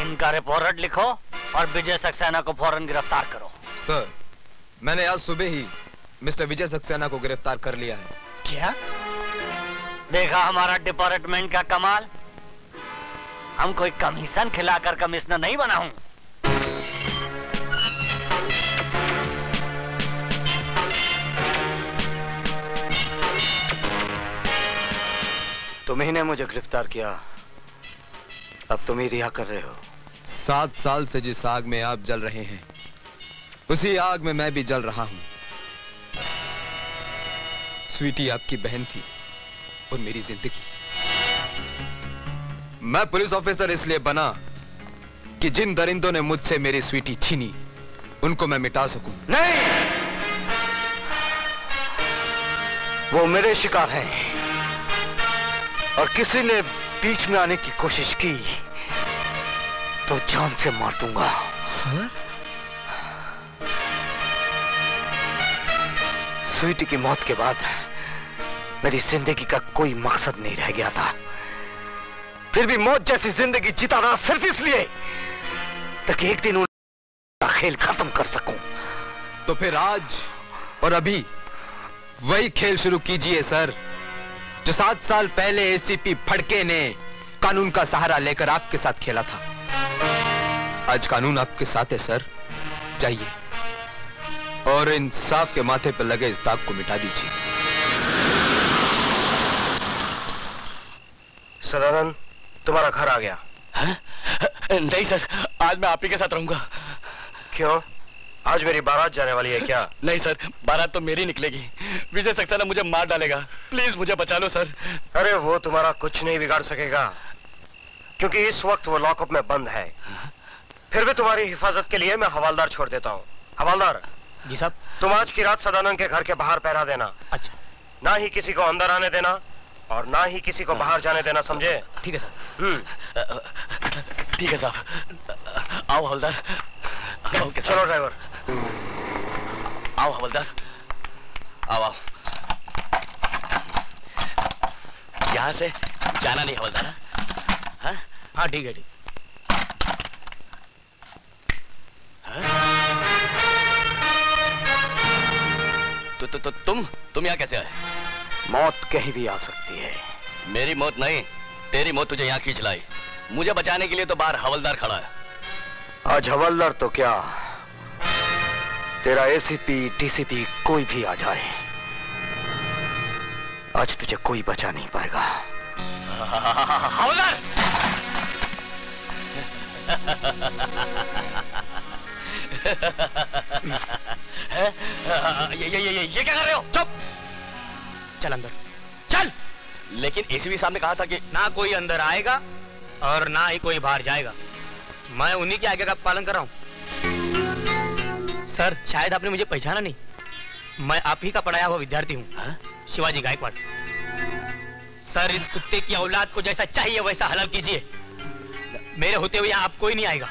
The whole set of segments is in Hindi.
इनका रिपोर्ट लिखो और विजय सक्सेना को फौरन गिरफ्तार करो। सर, मैंने आज सुबह ही मिस्टर विजय सक्सेना को गिरफ्तार कर लिया है। क्या? देखा हमारा डिपार्टमेंट का कमाल। हम कोई कमीशन खिलाकर कमिश्नर नहीं बना हूं। तुम्ही ने मुझे गिरफ्तार किया, अब तुम ही रिहा कर रहे हो। 7 साल से जिस आग में आप जल रहे हैं, उसी आग में मैं भी जल रहा हूं। स्वीटी आपकी बहन थी और मेरी जिंदगी। मैं पुलिस ऑफिसर इसलिए बना कि जिन दरिंदों ने मुझसे मेरी स्वीटी छीनी, उनको मैं मिटा सकूं। नहीं, वो मेरे शिकार हैं और किसी ने बीच में आने की कोशिश की तो जान से मार दूंगा। सर? स्वीटी की मौत के बाद मेरी जिंदगी का कोई मकसद नहीं रह गया था। फिर भी मौत जैसी जिंदगी जीता रहा सिर्फ इसलिए ताकि एक दिन उनका खेल खत्म कर सकूं। तो फिर आज और अभी वही खेल शुरू कीजिए सर, जो 7 साल पहले एसीपी फड़के ने कानून का सहारा लेकर आपके साथ खेला था। आज कानून आपके साथ है सर, जाइए और इंसाफ के माथे पर लगे इस दाग को मिटा दीजिए। सदानंद, तुम्हारा घर आ गया। है? नहीं सर, आज मैं आप ही के साथ रहूंगा। क्यों? आज मेरी बारात जाने वाली है क्या? नहीं सर, बारात तो मेरी निकलेगी। विजय सक्सेना मुझे मार डालेगा। प्लीज मुझे बचा लो सर। अरे वो तुम्हारा कुछ नहीं बिगाड़ सकेगा, क्योंकि इस वक्त वो लॉकअप में बंद है। फिर भी तुम्हारी हिफाजत के लिए मैं हवालदार छोड़ देता हूँ। हवालदार जी साहब। तुम आज की रात सदानंद के घर के बाहर पहरा देना। अच्छा। ना ही किसी को अंदर आने देना और ना ही किसी को बाहर जाने देना, समझे? ठीक है सर। ठीक है साहब। आओ हवलदार। चलो ड्राइवर। आओ हवलदार, आओ आओ। यहाँ से जाना नहीं हवलदार। हाँ हाँ ठीक है, ठीक। तो तुम यहाँ कैसे आए? मौत कहीं भी आ सकती है। मेरी मौत नहीं, तेरी मौत तुझे यहाँ खींच लाई। मुझे बचाने के लिए तो बाहर हवलदार खड़ा है। आज हवलदार तो क्या, तेरा एसीपी डीसीपी कोई भी आ जाए, आज तुझे कोई बचा नहीं पाएगा। हवलदार! ये क्या कर रहे हो? चुप! चल अंदर चल! लेकिन एसीपी साहब ने कहा था कि ना कोई अंदर आएगा और ना ही कोई बाहर जाएगा। मैं उन्हीं के आज्ञा का पालन कर रहा हूँ। सर, शायद आपने मुझे पहचाना नहीं। मैं आप ही का पढ़ाया हुआ विद्यार्थी हूँ, शिवाजी गायकवाड़। सर, इस कुत्ते की औलाद को जैसा चाहिए वैसा हलाल कीजिए। मेरे होते हुए यहाँ आप कोई नहीं आएगा।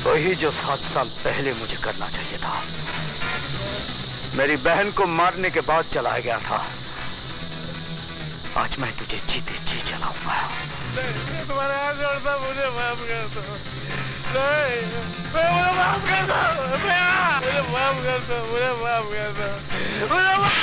वही जो 7 साल पहले मुझे करना चाहिए था। मेरी बहन को मारने के बाद चला गया था। आज मैं तुझे जीते जी चलाऊंगा। तुम्हारे हाथ जोड़ता, मुझे माफ कर दो। नहीं, मुझे माफ कर दो। मुझे माफ कर दो। मुझे माफ कर दो। मुझे माफ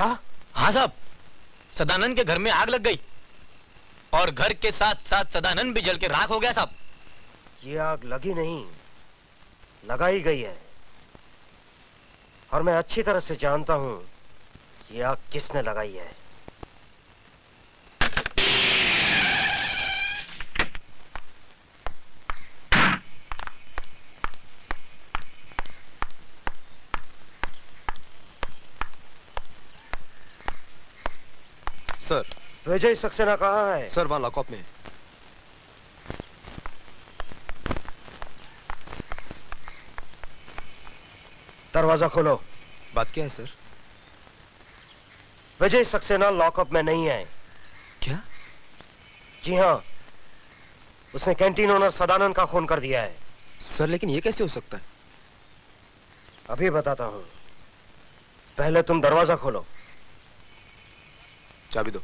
क्या? हाँ साहब, सदानंद के घर में आग लग गई और घर के साथ साथ सदानंद भी जल के राख हो गया साहब। ये आग लगी नहीं, लगाई गई है, और मैं अच्छी तरह से जानता हूं ये आग किसने लगाई है। सर, विजय सक्सेना कहाँ है? सर वहां लॉकअप में है। दरवाजा खोलो। बात क्या है सर? विजय सक्सेना लॉकअप में नहीं है। क्या? जी हाँ, उसने कैंटीन ओनर सदानंद का खून कर दिया है। सर लेकिन ये कैसे हो सकता है? अभी बताता हूं, पहले तुम दरवाजा खोलो। चाबी दो।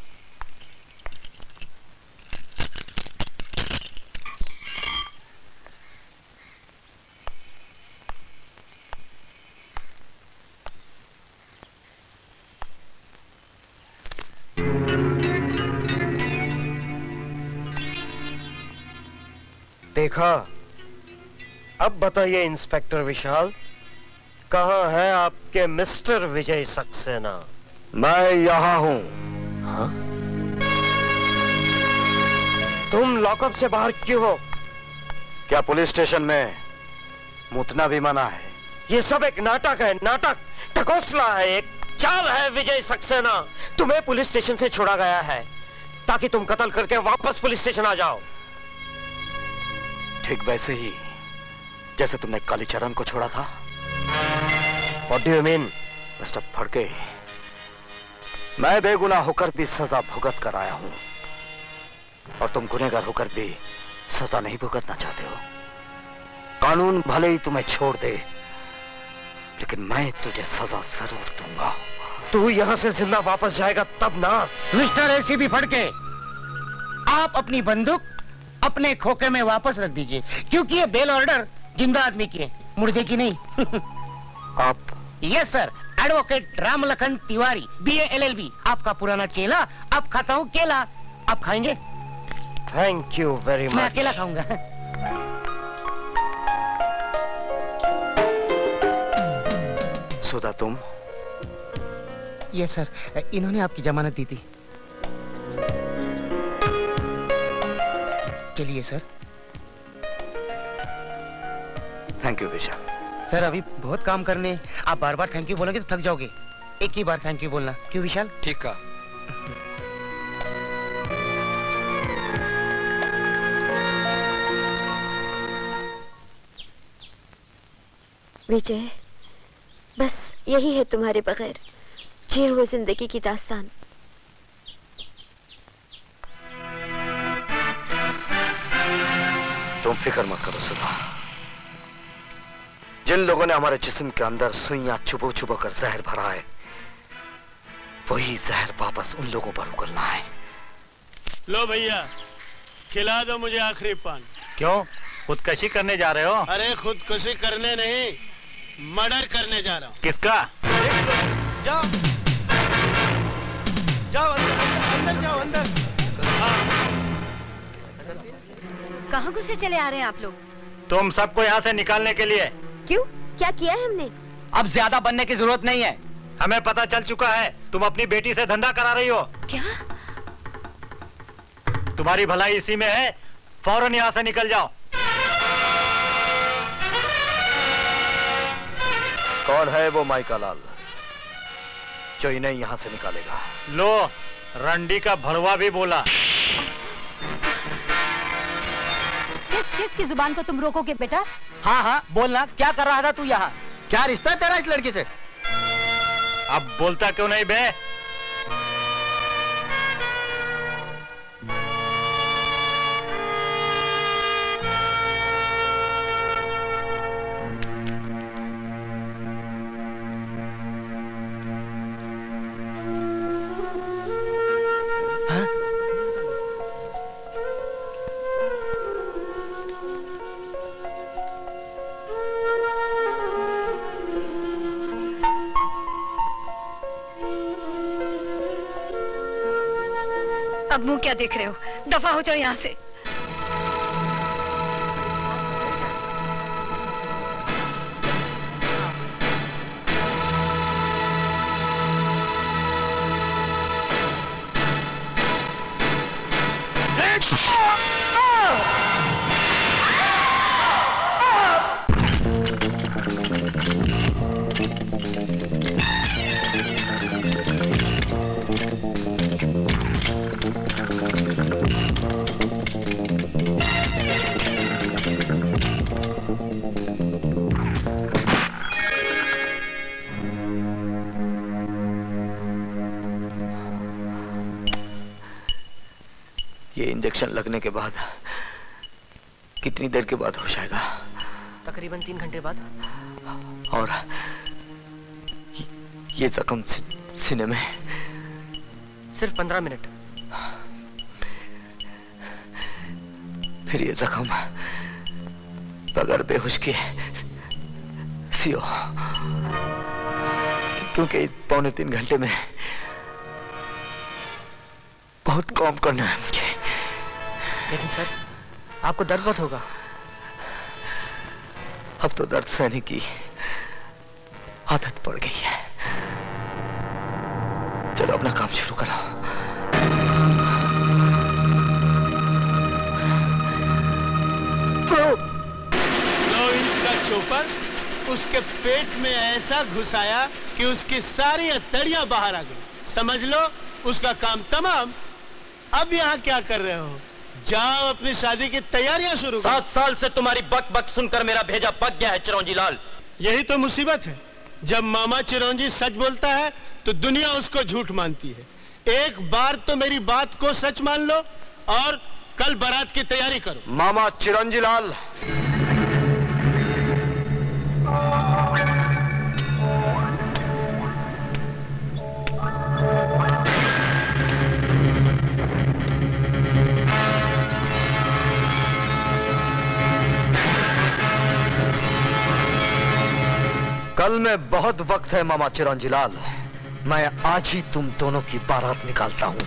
देखा? अब बताइए इंस्पेक्टर विशाल, कहां है आपके मिस्टर विजय सक्सेना? मैं यहां हूं। हाँ? तुम लॉकअप से बाहर क्यों हो? क्या पुलिस स्टेशन में मुतना भी मना है? ये सब एक नाटक है, नाटक, टकोसला है, एक चाल है विजय सक्सेना। तुम्हें पुलिस स्टेशन से छोड़ा गया है ताकि तुम कत्ल करके वापस पुलिस स्टेशन आ जाओ। ठीक वैसे ही जैसे तुमने कालीचरण को छोड़ा था। What do you mean, mister Phadke? मैं बेगुनाह होकर भी सजा भुगत कर आया हूं और तुम गुनहगार होकर भी सजा नहीं भुगतना चाहते हो। कानून भले ही तुम्हें छोड़ दे, लेकिन मैं तुझे सजा जरूर दूंगा। तू यहां से जिंदा वापस जाएगा तब ना। मिस्टर एसीपी फड़के, आप अपनी बंदूक अपने खोखे में वापस रख दीजिए, क्योंकि ये बेल ऑर्डर जिंदा आदमी की है, मुर्दे की नहीं। आप? Yes sir, advocate Ramlakhan Tiwari, BA LLB, आपका पुराना चेला। अब खाता हूँ केला, आप खाएंगे? Thank you very much. मैं अकेला खाऊंगा। सुधा तुम? यस सर, इन्होंने आपकी जमानत दी थी। चलिए sir. Thank you Vishal. Sir अभी बहुत काम करने, आप बार बार थैंक यू बोलोगे तो थक जाओगे। एक ही बार थैंक यू बोलना, क्यों विशाल? ठीक कहा। विजय, बस यही है तुम्हारे बगैर जिए हुए जिंदगी की दास्तान। तुम फिक्र मत करो सुधा। जिन लोगों ने हमारे जिस्म के अंदर सुइयां चुबो चुबो कर जहर भरा है, वही जहर वापस उन लोगों पर उगलना है। लो भैया, खिला दो मुझे आखिरी पान। क्यों, खुदकशी करने जा रहे हो? अरे खुदकुशी करने नहीं, मर्डर करने जा रहा हूँ। किसका? जाओ जाओ अंदर जाओ अंदर। कहाँ घुसे चले आ रहे हैं आप लोग? तुम सबको यहाँ से निकालने के लिए। क्यों, क्या किया है हमने? अब ज्यादा बनने की जरूरत नहीं है, हमें पता चल चुका है तुम अपनी बेटी से धंधा करा रही हो। क्या? तुम्हारी भलाई इसी में है, फौरन यहाँ से निकल जाओ। कौन है वो माइका लाल जो इन्हें यहाँ से निकालेगा? लो, रंडी का भड़वा भी बोला। किसकी जुबान को तुम रोकोगे बेटा? हाँ हाँ बोलना, क्या कर रहा था तू यहाँ? क्या रिश्ता है तेरा इस लड़की से? अब बोलता क्यों नहीं बे? अब मुंह क्या देख रहे हो? दफा हो जाओ यहाँ से। इंजेक्शन लगने के बाद कितनी देर के बाद होश आएगा? तकरीबन 3 घंटे बाद। और ये जख्म सीने में? सिर्फ 15 मिनट। फिर ये जख्म बगैर बेहोश के सियो, क्योंकि 2.25 घंटे में बहुत काम करना है मुझे। लेकिन सर, आपको दर्द बहुत होगा। अब तो दर्द सहने की आदत पड़ गई है। चलो अपना काम शुरू करो। का चोपर उसके पेट में ऐसा घुसाया कि उसकी सारी हथेलियां बाहर आ गई। समझ लो उसका काम तमाम। अब यहाँ क्या कर रहे हो? जाओ अपनी शादी की तैयारियां शुरू करो। 7 साल से तुम्हारी बक बक सुनकर मेरा भेजा पक गया है चिरौंजी लाल। यही तो मुसीबत है, जब मामा चिरौंजी सच बोलता है तो दुनिया उसको झूठ मानती है। एक बार तो मेरी बात को सच मान लो और कल बारात की तैयारी करो। मामा चिरौंजी लाल, कल में बहुत वक्त है मामा चिरौंजी लाल। मैं आज ही तुम दोनों की बारात निकालता हूं।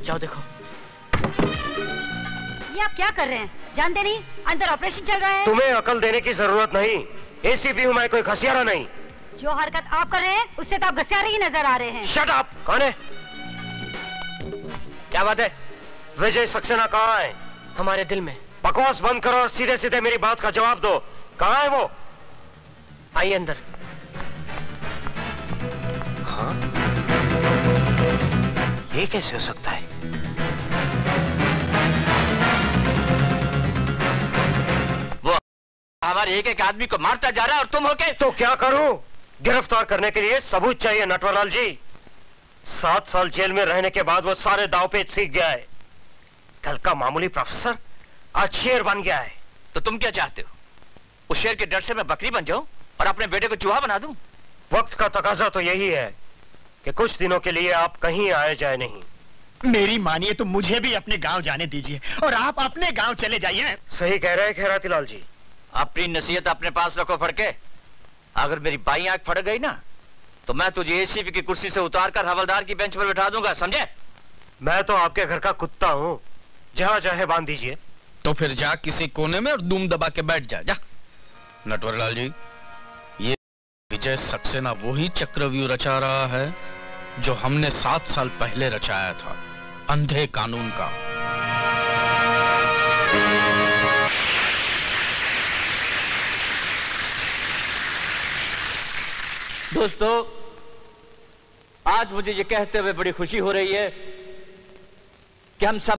जाओ देखो। ये आप क्या कर रहे हैं? जानते नहीं अंदर ऑपरेशन चल रहा है? तुम्हें अकल देने की जरूरत नहीं। एसीपी हूँ मैं, कोई घसियारा नहीं। जो हरकत आप कर रहे हैं उससे तो आप घसियारे ही नजर आ रहे हैं। Shut up. कौन है? क्या बात है? विजय सक्सेना कहाँ है? हमारे दिल में। बकवास बंद करो और सीधे सीधे मेरी बात का जवाब दो। कहाँ है वो? आइए अंदर। हाँ? ये कैसे हो सकता है? वो हमारे एक एक आदमी को मारता जा रहा है और तुम होके। तो क्या करूं? गिरफ्तार करने के लिए सबूत चाहिए नटवरलाल जी। 7 साल जेल में रहने के बाद वो सारे दाव पेच सीख गया है। कल का मामूली प्रोफेसर आज शेर बन गया है। तो तुम क्या चाहते हो? उस शेर के डर से मैं बकरी बन जाऊं और अपने बेटे को चूहा बना दूं? वक्त का तकाजा तो यही है कि कुछ दिनों के लिए आप कहीं आए जाए नहीं। मेरी मानिए तो मुझे भी अपने गांव जाने दीजिए और आप अपने गांव चले जाइए। सही कह रहे हैं खैराती लाल जी। अपनी नसीहत अपने पास रखो फड़के। अगर मेरी बाई आंख फड़ गई ना तो मैं तुझे एसीपी की कुर्सी से उतारकर हवलदार की बेंच पर बिठा दूंगा, समझे? मैं तो आपके घर का कुत्ता हूँ, जहाँ चाहे बांध दीजिए। तो फिर जा किसी कोने में और दुम दबा के बैठ जा। नटवरलाल जी, ये विजय सक्सेना वही चक्रव्यूह रचा रहा है जो हमने 7 साल पहले रचाया था, अंधे कानून का। दोस्तों, आज मुझे ये कहते हुए बड़ी खुशी हो रही है कि हम सब